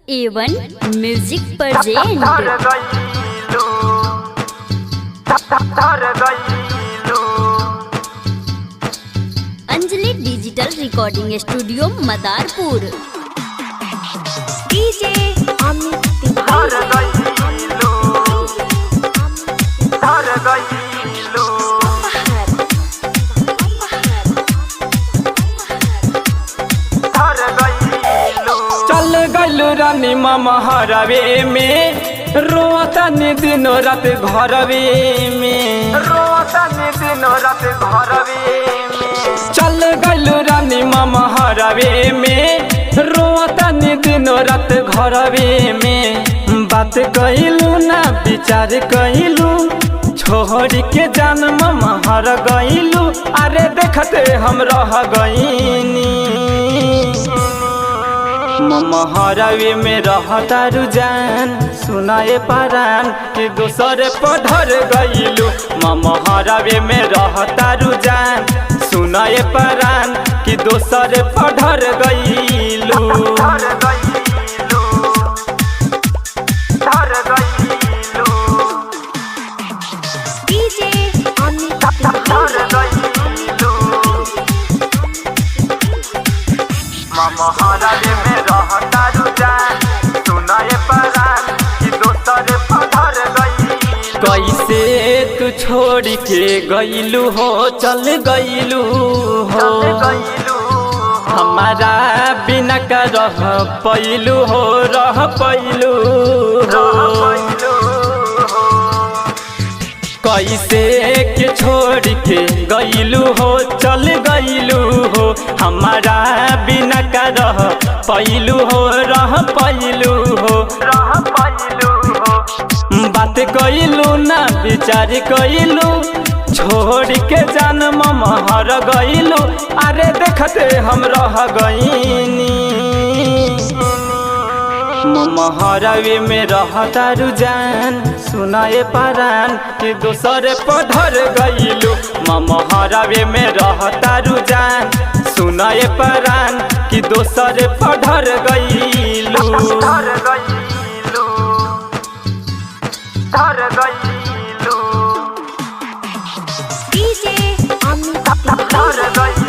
A1 music present. Anjali digital recording studio Madarpur. DJ Amit Tiwari. चल गइल रानी मामा हरवे में, रोतनी दिनो रात घरवे में, रोतनी दिनो रात घरवे में। चल गइल रानी मामा हरवे में, रोतनी दिनो रात घरवे में। बात कइलू ना विचार कइलू, छोड़ के जान मामा हर गइलू। अरे देखते हम रह गइनी, मामा हरवे में रहता रुझान। सुनाए परान कि दूसरे पढ़र गइलू, मामा हरवे में रहता रुझान। सुनाए परान कि दूसरे पढ़र गइलू। डीजे अमित तिवारी। मामा हरवे में रहता रुझान। सुनाए परान कि दूसरे पढ़र गइलू। कैसे तू छोड़ के गइलू हो, चल गइलू हो। हमारा बिना का रह पैलू हो, रह पैलू हो। कैसे के छोड़ के गइलू हो, चल गइलू हो। हमारा बिना का रह पैलू हो, रह पैलू हो, रह पैलू हो। बात कइलू ना विचार कइलू, छोड़ के जान मामा हर गइलू। अरे देखते हम रह गइनी, मामा हरवे में रहता रुझान। सुनाए परान कि दूसरे पढ़र गइलू, मामा हरवे में रहता रुझान। सुनाए परान कि दूसरे पढ़र गइलू। डीजे अमित तिवारी।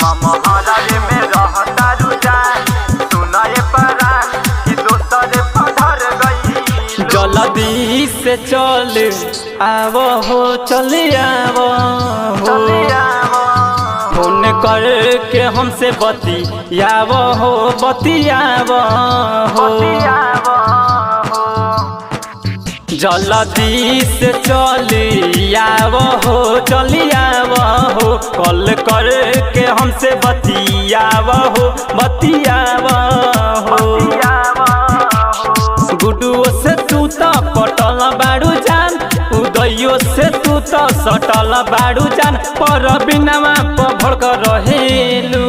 मामा हरवे में रहता रुझान। सुनाए परान कि दूसरे पढ़र गइलू। जल्दी से चल आवो हो, चल आवो हो। फोन करके हमसे बतियावो हो, बतियावो हो। जल्दी से चली आवो हो, चली आवो हो। कॉल करके हमसे बतियावो हो, बतियावो हो। गुडुओ से तू तो पटल बाड़ू जान, उदयो से तू तो सटल बाड़ू जान। पर बिनावा भड़क रहेलू,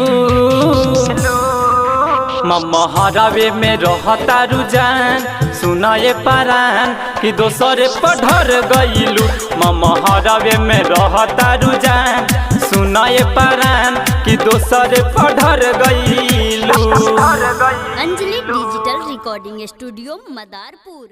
मामा हरवे में रहता रुझान। सुनाए परान कि दोसरे पढ़र गइलू, मामा हरवे में रहता रुझान। सुनाए परान कि दोसरे पढ़र गइलू। Anjali digital recording studio Madarpur.